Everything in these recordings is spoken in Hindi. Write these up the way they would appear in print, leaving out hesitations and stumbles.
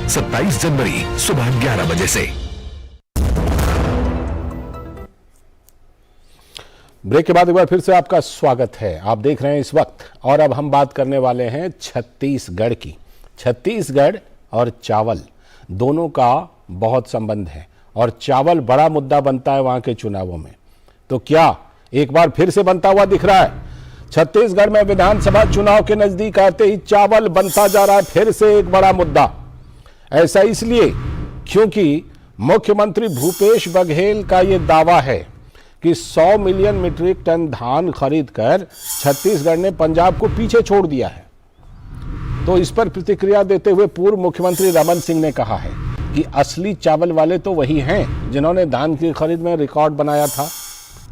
27 जनवरी सुबह 11 बजे से। ब्रेक के बाद एक बार फिर से आपका स्वागत है। आप देख रहे हैं इस वक्त, और अब हम बात करने वाले हैं छत्तीसगढ़ की। छत्तीसगढ़ और चावल दोनों का बहुत संबंध है और चावल बड़ा मुद्दा बनता है वहां के चुनावों में। तो क्या एक बार फिर से बनता हुआ दिख रहा है? छत्तीसगढ़ में विधानसभा चुनाव के नजदीक आते ही चावल बनता जा रहा है फिर से एक बड़ा मुद्दा। ऐसा इसलिए क्योंकि मुख्यमंत्री भूपेश बघेल का यह दावा है कि 100 मिलियन मीट्रिक टन धान खरीदकर छत्तीसगढ़ ने पंजाब को पीछे छोड़ दिया है। तो इस पर प्रतिक्रिया देते हुए पूर्व मुख्यमंत्री रमन सिंह ने कहा है कि असली चावल वाले तो वही हैं जिन्होंने धान की खरीद में रिकॉर्ड बनाया था,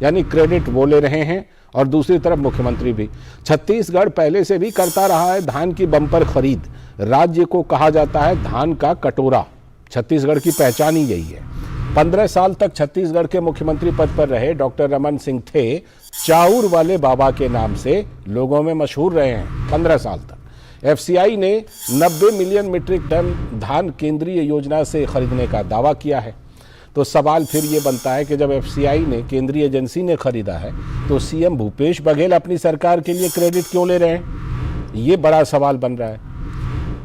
यानी क्रेडिट वो ले रहे हैं। और दूसरी तरफ मुख्यमंत्री भी, छत्तीसगढ़ पहले से भी करता रहा है धान की बम्पर खरीद। राज्य को कहा जाता है धान का कटोरा। छत्तीसगढ़ की पहचान ही यही है। 15 साल तक छत्तीसगढ़ के मुख्यमंत्री पद पर रहे डॉक्टर रमन सिंह थे चाउर वाले बाबा के नाम से लोगों में मशहूर रहे हैं 15 साल तक। एफसीआई ने 90 मिलियन मीट्रिक टन धान केंद्रीय योजना से खरीदने का दावा किया है। तो सवाल फिर ये बनता है कि जब एफसीआई ने, केंद्रीय एजेंसी ने खरीदा है, तो सीएम भूपेश बघेल अपनी सरकार के लिए क्रेडिट क्यों ले रहे हैं? ये बड़ा सवाल बन रहा है।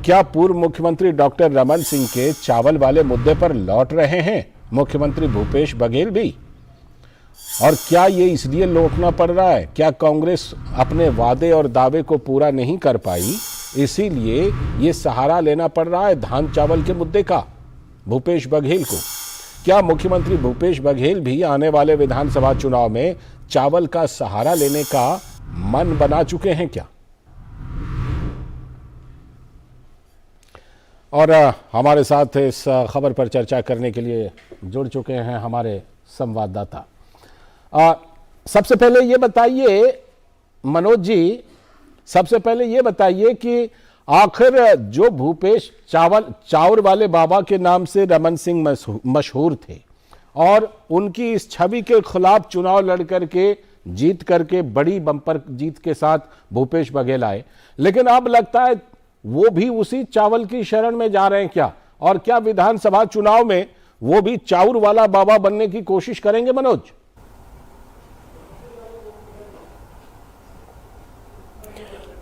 क्या पूर्व मुख्यमंत्री डॉक्टर रमन सिंह के चावल वाले मुद्दे पर लौट रहे हैं मुख्यमंत्री भूपेश बघेल भी? और क्या ये इसलिए लौटना पड़ रहा है? क्या कांग्रेस अपने वादे और दावे को पूरा नहीं कर पाई, इसीलिए ये सहारा लेना पड़ रहा है धान चावल के मुद्दे का भूपेश बघेल को? क्या मुख्यमंत्री भूपेश बघेल भी आने वाले विधानसभा चुनाव में चावल का सहारा लेने का मन बना चुके हैं क्या? और हमारे साथ इस खबर पर चर्चा करने के लिए जुड़ चुके हैं हमारे संवाददाता। सबसे पहले ये बताइए मनोज जी, सबसे पहले ये बताइए कि आखिर जो भूपेश चाउर वाले बाबा के नाम से रमन सिंह मशहूर थे और उनकी इस छवि के खिलाफ चुनाव लड़ करके जीत करके बड़ी बम्पर जीत के साथ भूपेश बघेल आए, लेकिन अब लगता है वो भी उसी चावल की शरण में जा रहे हैं क्या? और क्या विधानसभा चुनाव में वो भी चाउर वाला बाबा बनने की कोशिश करेंगे मनोज?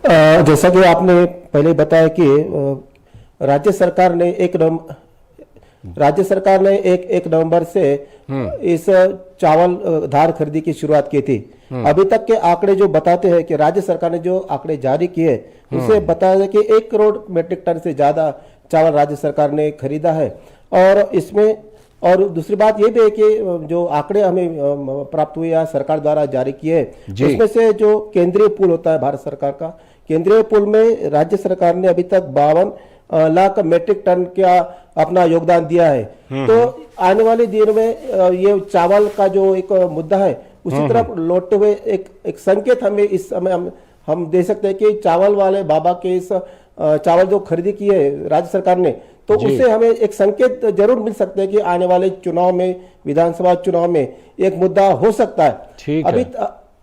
जैसा कि आपने पहले बताया कि राज्य सरकार ने एक नवंबर से इस चावल धान खरीदी की शुरुआत की थी। अभी तक के आंकड़े जो बताते हैं कि राज्य सरकार ने जो आंकड़े जारी किए उसे बताया कि 1 करोड़ मीट्रिक टन से ज्यादा चावल राज्य सरकार ने खरीदा है। और इसमें और दूसरी बात यह भी है कि जो आंकड़े हमें प्राप्त हुए या सरकार द्वारा जारी किए उसमें से जो केंद्रीय पूल होता है भारत सरकार का, केंद्रीय पूल में राज्य सरकार ने अभी तक 52 लाख मीट्रिक टन का अपना योगदान दिया है। तो आने वाले दिन में ये चावल का जो एक मुद्दा है उसी तरफ लौटते हुए एक संकेत हमें इस समय हम दे सकते हैं कि चावल वाले बाबा के इस चावल जो खरीदी की है राज्य सरकार ने, तो उससे हमें एक संकेत जरूर मिल सकते हैं कि आने वाले चुनाव में, विधानसभा चुनाव में एक मुद्दा हो सकता है। अभी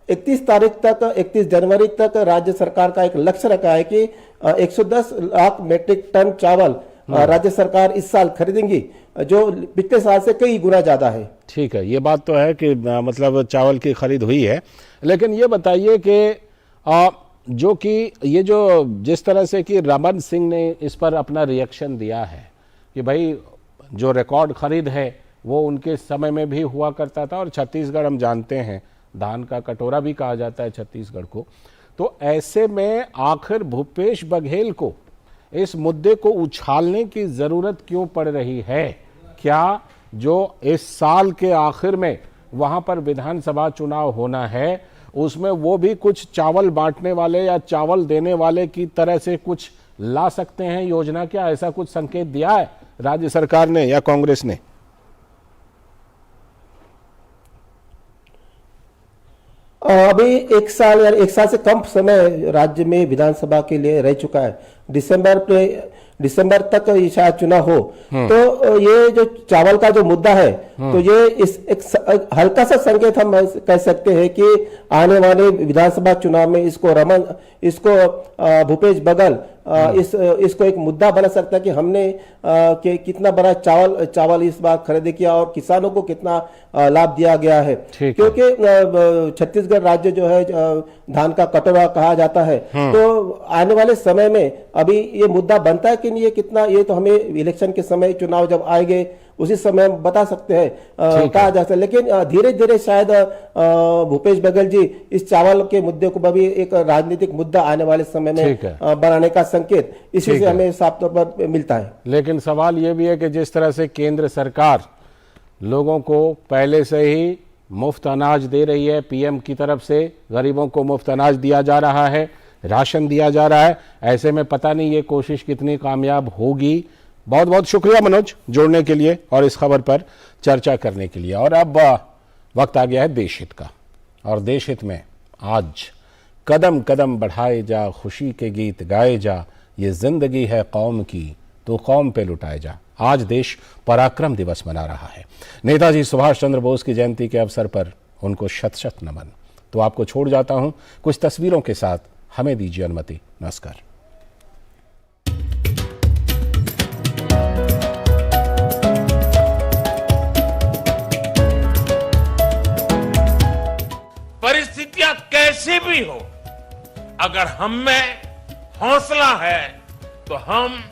31 जनवरी तक राज्य सरकार का एक लक्ष्य रखा है कि 110 लाख मीट्रिक टन चावल राज्य सरकार इस साल खरीदेंगी, जो पिछले साल से कई गुना ज्यादा है। ठीक है, ये बात तो है कि मतलब चावल की खरीद हुई है, लेकिन ये बताइए कि जो कि ये जो जिस तरह से कि रमन सिंह ने इस पर अपना रिएक्शन दिया है कि भाई जो रिकॉर्ड खरीद है वो उनके समय में भी हुआ करता था, और छत्तीसगढ़ हम जानते हैं धान का कटोरा भी कहा जाता है छत्तीसगढ़ को। तो ऐसे में आखिर भूपेश बघेल को इस मुद्दे को उछालने की जरूरत क्यों पड़ रही है? क्या जो इस साल के आखिर में वहां पर विधानसभा चुनाव होना है उसमें वो भी कुछ चावल बांटने वाले या चावल देने वाले की तरह से कुछ ला सकते हैं योजना? क्या ऐसा कुछ संकेत दिया है राज्य सरकार ने या कांग्रेस ने? अभी एक साल से कम समय राज्य में विधानसभा के लिए रह चुका है। दिसंबर तक ये शायद चुनाव हो, तो ये जो चावल का जो मुद्दा है, तो ये एक हल्का सा संकेत हम कह सकते हैं कि आने वाले विधानसभा चुनाव में इसको भूपेश बघेल इसको एक मुद्दा बना सकता है कि हमने कितना बड़ा चावल इस बार खरीदी किया और किसानों को कितना लाभ दिया गया है। क्योंकि छत्तीसगढ़ राज्य जो है धान का कटोरा कहा जाता है, तो आने वाले समय में अभी ये मुद्दा बनता है कि नहीं, ये कितना, ये तो हमें इलेक्शन के समय चुनाव जब आएंगे उसी समय हम बता सकते हैं, कहा जा सकता है। लेकिन धीरे धीरे शायद भूपेश बघेल जी इस चावल के मुद्दे को भी एक राजनीतिक मुद्दा आने वाले समय में बनाने का संकेत इसी से हमें साफ तौर पर मिलता है। लेकिन सवाल यह भी है कि जिस तरह से केंद्र सरकार लोगों को पहले से ही मुफ्त अनाज दे रही है, पीएम की तरफ से गरीबों को मुफ्त अनाज दिया जा रहा है, राशन दिया जा रहा है, ऐसे में पता नहीं ये कोशिश कितनी कामयाब होगी। बहुत बहुत शुक्रिया मनोज जुड़ने के लिए और इस खबर पर चर्चा करने के लिए। और अब वक्त आ गया है देश हित का, और देश हित में आज कदम कदम बढ़ाए जा, खुशी के गीत गाए जा, ये जिंदगी है कौम की तो कौम पे लुटाए जा। आज देश पराक्रम दिवस मना रहा है। नेताजी सुभाष चंद्र बोस की जयंती के अवसर पर उनको शत शत नमन। तो आपको छोड़ जाता हूं कुछ तस्वीरों के साथ, हमें दीजिए अनुमति। नमस्कार। परिस्थितियां कैसी भी हो, अगर हम में हौसला है तो हम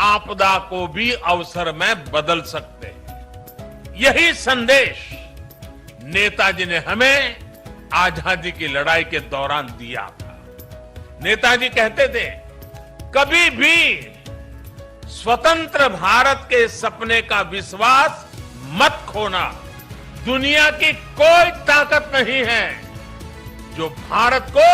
आपदा को भी अवसर में बदल सकते हैं। यही संदेश नेताजी ने हमें आजादी की लड़ाई के दौरान दिया था। नेताजी कहते थे, कभी भी स्वतंत्र भारत के सपने का विश्वास मत खोना। दुनिया की कोई ताकत नहीं है जो भारत को